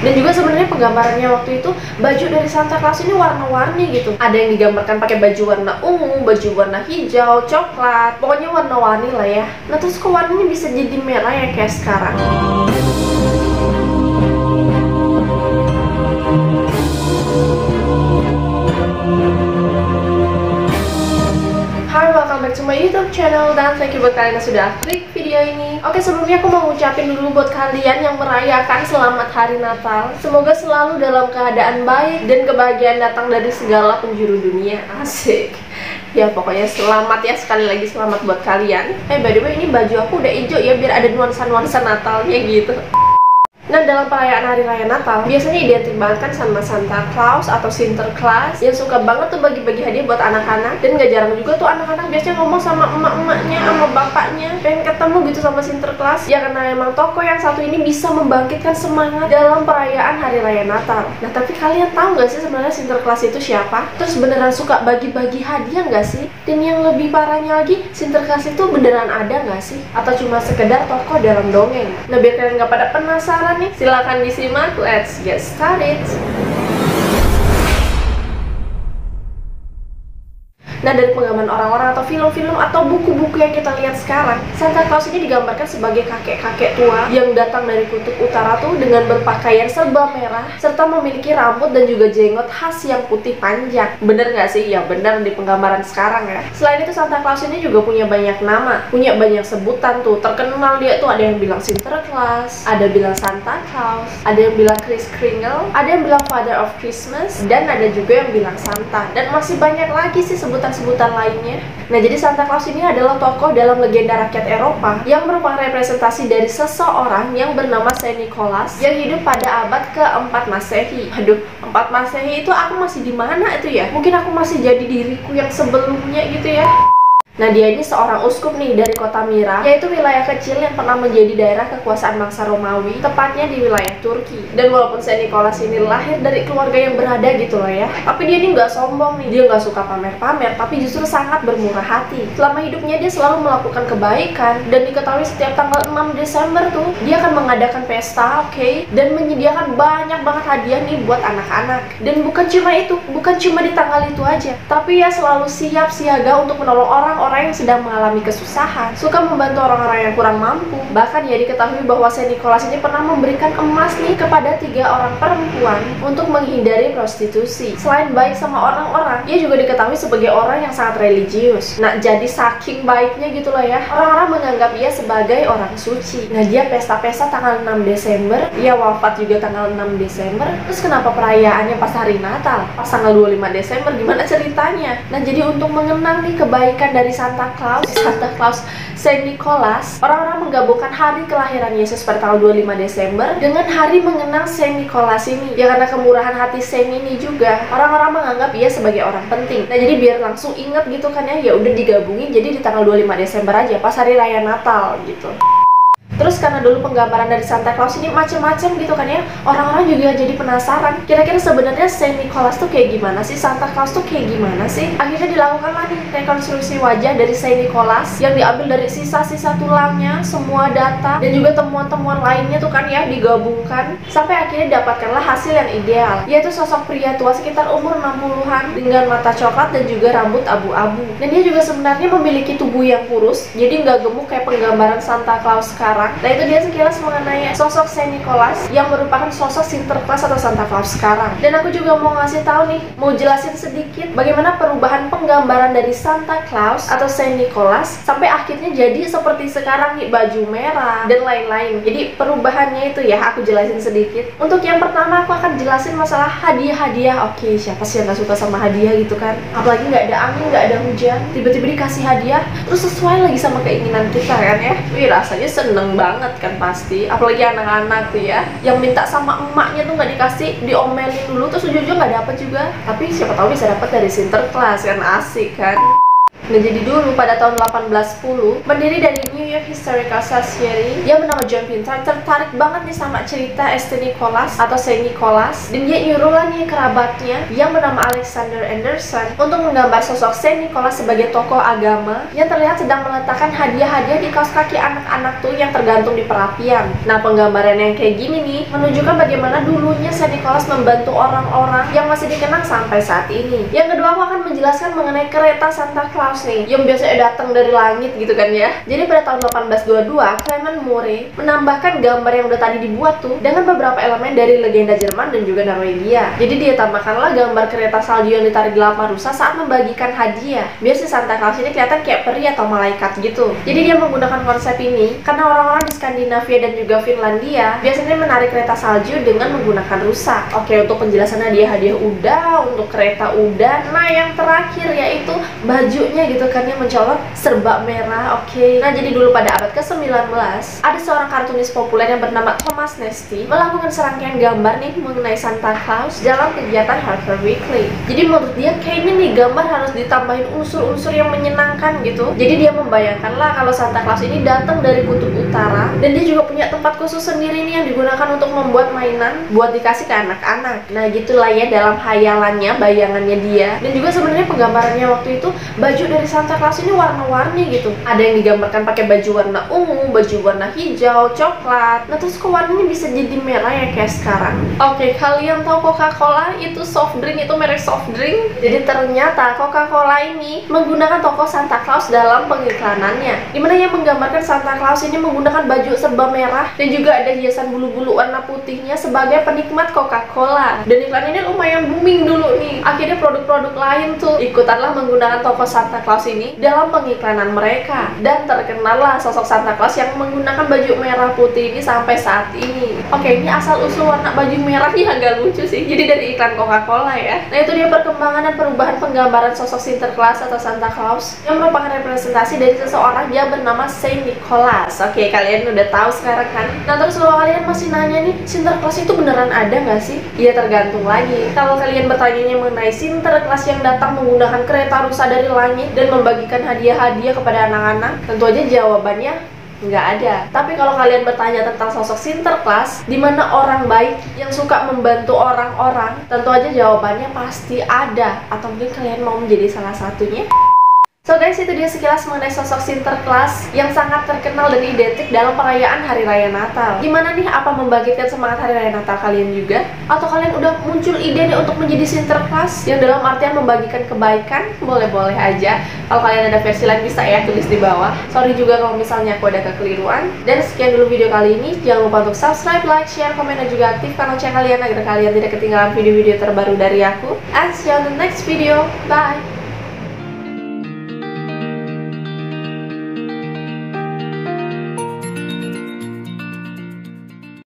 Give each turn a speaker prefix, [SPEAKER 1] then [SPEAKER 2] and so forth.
[SPEAKER 1] Dan juga sebenarnya penggambarannya waktu itu baju dari Santa Claus ini warna-warni gitu. Ada yang digambarkan pakai baju warna ungu, baju warna hijau, coklat, pokoknya warna-warni lah ya. Nah terus kok warnanya bisa jadi merah ya kayak sekarang? Hai, welcome back to my YouTube channel, dan thank you buat kalian yang sudah klik video ini. Oke, sebelumnya aku mau ngucapin dulu buat kalian yang merayakan selamat hari Natal. Semoga selalu dalam keadaan baik dan kebahagiaan datang dari segala penjuru dunia. Asik. Ya pokoknya selamat ya, sekali lagi selamat buat kalian. By the way, ini baju aku udah hijau ya, biar ada nuansa-nuansa Natalnya gitu. Nah, dalam perayaan Hari Raya Natal, biasanya identik banget kan sama Santa Claus atau Sinterklas yang suka banget tuh bagi-bagi hadiah buat anak-anak. Dan gak jarang juga tuh anak-anak biasanya ngomong sama emak-emaknya, sama bapaknya, pengen ketemu gitu sama Sinterklas. Ya karena emang toko yang satu ini bisa membangkitkan semangat dalam perayaan Hari Raya Natal. Nah, tapi kalian tahu gak sih sebenarnya Sinterklas itu siapa? Terus beneran suka bagi-bagi hadiah gak sih? Dan yang lebih parahnya lagi, Sinterklas itu beneran ada gak sih? Atau cuma sekedar toko dalam dongeng? Nah, biar kalian gak pada penasaran nih, silakan disimak, let's get started. Nah, dari penggambaran orang-orang atau film-film atau buku-buku yang kita lihat sekarang, Santa Claus ini digambarkan sebagai kakek-kakek tua yang datang dari kutub utara tuh dengan berpakaian serba merah serta memiliki rambut dan juga jenggot khas yang putih panjang. Bener nggak sih? Ya bener di penggambaran sekarang ya. Selain itu, Santa Claus ini juga punya banyak nama, punya banyak sebutan tuh. Terkenal dia tuh, ada yang bilang Sinterklas, ada bilang Santa Claus, ada yang bilang Kris Kringle, ada yang bilang Father of Christmas, dan ada juga yang bilang Santa. Dan masih banyak lagi sih sebutan lainnya. Nah, jadi Santa Claus ini adalah tokoh dalam legenda rakyat Eropa yang merupakan representasi dari seseorang yang bernama Saint Nicholas yang hidup pada abad ke-4 Masehi. Aduh, 4 Masehi itu aku masih di mana itu ya? Mungkin aku masih jadi diriku yang sebelumnya gitu ya. Nah, dia ini seorang uskup nih dari kota Myra, yaitu wilayah kecil yang pernah menjadi daerah kekuasaan bangsa Romawi, tepatnya di wilayah Turki. Dan walaupun Saint Nicholas ini lahir dari keluarga yang berada gitu loh ya, tapi dia ini nggak sombong nih, dia nggak suka pamer-pamer, tapi justru sangat bermurah hati. Selama hidupnya dia selalu melakukan kebaikan, dan diketahui setiap tanggal 6 Desember tuh, dia akan mengadakan pesta, oke, dan menyediakan banyak banget hadiah nih buat anak-anak. Dan bukan cuma itu, bukan cuma di tanggal itu aja, tapi ya selalu siap siaga untuk menolong orang yang sedang mengalami kesusahan, suka membantu orang-orang yang kurang mampu. Bahkan ya diketahui bahwa Saint Nicholas ini pernah memberikan emas nih kepada 3 orang perempuan untuk menghindari prostitusi. Selain baik sama orang-orang, ia juga diketahui sebagai orang yang sangat religius. Nah, jadi saking baiknya gitu loh ya, orang-orang menganggap ia sebagai orang suci. Nah, dia pesta-pesta tanggal 6 Desember, ia wafat juga tanggal 6 Desember. Terus kenapa perayaannya pas hari Natal? Pas tanggal 25 Desember, gimana ceritanya? Nah, jadi untuk mengenang nih kebaikan dari Santa Claus, Saint Nicholas, orang-orang menggabungkan hari kelahiran Yesus pada tanggal 25 Desember dengan hari mengenang Saint Nicholas ini. Ya karena kemurahan hati Saint ini juga, orang-orang menganggap ia sebagai orang penting. Nah, jadi biar langsung inget gitu kan ya, ya udah digabungin jadi di tanggal 25 Desember aja pas hari raya Natal gitu. Terus karena dulu penggambaran dari Santa Claus ini macam-macam gitu kan ya, orang-orang juga jadi penasaran, kira-kira sebenarnya Saint Nicholas tuh kayak gimana sih, Santa Claus tuh kayak gimana sih. Akhirnya dilakukanlah nih rekonstruksi wajah dari Saint Nicholas yang diambil dari sisa-sisa tulangnya, semua data, dan juga temuan-temuan lainnya tuh kan ya digabungkan, sampai akhirnya dapatkanlah hasil yang ideal, yaitu sosok pria tua sekitar umur 60-an dengan mata coklat dan juga rambut abu-abu. Dan dia juga sebenarnya memiliki tubuh yang kurus, jadi nggak gemuk kayak penggambaran Santa Claus sekarang. Nah, itu dia sekilas mengenai sosok Saint Nicholas yang merupakan sosok Sinterklas atau Santa Claus sekarang. Dan aku juga mau ngasih tahu nih, mau jelasin sedikit bagaimana perubahan penggambaran dari Santa Claus atau Saint Nicholas sampai akhirnya jadi seperti sekarang nih, baju merah dan lain-lain. Jadi perubahannya itu ya aku jelasin sedikit. Untuk yang pertama aku akan jelasin masalah hadiah-hadiah. Oke, siapa sih yang gak suka sama hadiah gitu kan? Apalagi nggak ada angin, nggak ada hujan, tiba-tiba dikasih hadiah terus sesuai lagi sama keinginan kita kan ya. Wih, rasanya seneng banget kan pasti, apalagi anak-anak tuh ya yang minta sama emaknya tuh nggak dikasih, diomelin dulu terus ujung-ujung nggak dapet juga, tapi siapa tahu bisa dapet dari Sinterklas kan, asik kan. Nah, jadi dulu pada tahun 1810, pendiri dari New York Historical Society yang bernama John Pinter tertarik banget nih sama cerita St. Nicholas atau Saint Nicholas, dan dia nyuruhlah nih kerabatnya yang bernama Alexander Anderson untuk menggambar sosok Saint Nicholas sebagai tokoh agama yang terlihat sedang meletakkan hadiah-hadiah di kaos kaki anak-anak tuh yang tergantung di perapian. Nah, penggambaran yang kayak gini nih menunjukkan bagaimana dulunya Saint Nicholas membantu orang-orang yang masih dikenang sampai saat ini. Yang kedua, aku akan menjelaskan mengenai kereta Santa Claus nih yang biasanya datang dari langit gitu kan ya. Jadi pada tahun 1822, Clement Murray menambahkan gambar yang udah tadi dibuat tuh dengan beberapa elemen dari legenda Jerman dan juga Norwegia. Jadi dia tambahkanlah gambar kereta salju yang ditarik gelap rusa saat membagikan hadiah. Biar si Santa Claus ini kelihatan kayak peri atau malaikat gitu. Jadi dia menggunakan konsep ini karena orang-orang di Skandinavia dan juga Finlandia biasanya menarik kereta salju dengan menggunakan rusa. Oke, untuk penjelasan hadiah-hadiah udah, untuk kereta udah. Nah, yang terakhir yaitu bajunya gitu kan yang mencolok serba merah. Oke. Nah, jadi dulu pada abad ke-19 ada seorang kartunis populer yang bernama Thomas Nesty melakukan serangkaian gambar nih mengenai Santa Claus dalam kegiatan Harper Weekly. Jadi menurut dia kayaknya nih gambar harus ditambahin unsur-unsur yang menyenangkan gitu. Jadi dia membayangkan lah kalau Santa Claus ini datang dari kutub utara dan dia juga punya tempat khusus sendiri nih yang digunakan untuk membuat mainan buat dikasih ke anak-anak. Nah, gitulah ya dalam hayalannya, bayangannya dia. Dan juga sebenarnya penggambarannya waktu itu baju dari Santa Claus ini warna-warni gitu. Ada yang digambarkan pakai baju warna ungu, baju warna hijau, coklat. Nah, terus kok warnanya bisa jadi merah ya kayak sekarang? Oke, kalian tahu Coca-Cola itu soft drink, itu merek soft drink? Jadi ternyata Coca-Cola ini menggunakan tokoh Santa Claus dalam pengiklanannya, dimana yang menggambarkan Santa Claus ini menggunakan baju serba merah dan juga ada hiasan bulu-bulu warna putihnya sebagai penikmat Coca-Cola. Dan iklan ini lumayan booming dulu nih. Akhirnya produk-produk lain tuh ikutanlah menggunakan tokoh Santa Claus ini dalam pengiklanan mereka, dan terkenallah sosok Santa Claus yang menggunakan baju merah putih ini sampai saat ini. Oke, ini asal usul warna baju merah ini agak lucu sih. Jadi dari iklan Coca-Cola ya. Nah, itu dia perkembangan dan perubahan penggambaran sosok Sinterklaas atau Santa Claus yang merupakan representasi dari seseorang yang bernama Saint Nicholas. Oke, kalian udah tahu sekarang kan? Nah, terus kalau kalian masih nanya nih, Sinterklaas itu beneran ada nggak sih? Ya tergantung lagi. Kalau kalian bertanya mengenai Sinterklaas yang datang menggunakan kereta rusa dari langit dan membagikan hadiah-hadiah kepada anak-anak, tentu aja jawabannya nggak ada. Tapi kalau kalian bertanya tentang sosok Sinterklaas, di mana orang baik yang suka membantu orang-orang, tentu aja jawabannya pasti ada. Atau mungkin kalian mau menjadi salah satunya? So guys, itu dia sekilas mengenai sosok Sinterklaas yang sangat terkenal dan identik dalam perayaan Hari Raya Natal. Gimana nih, apa membangkitkan semangat Hari Raya Natal kalian juga? Atau kalian udah muncul ide nih untuk menjadi Sinterklaas yang dalam artian membagikan kebaikan? Boleh-boleh aja. Kalau kalian ada versi lain bisa ya tulis di bawah. Sorry juga kalau misalnya aku ada kekeliruan. Dan sekian dulu video kali ini. Jangan lupa untuk subscribe, like, share, komen, dan juga aktifkan lonceng kalian agar kalian tidak ketinggalan video-video terbaru dari aku. And see you on the next video. Bye!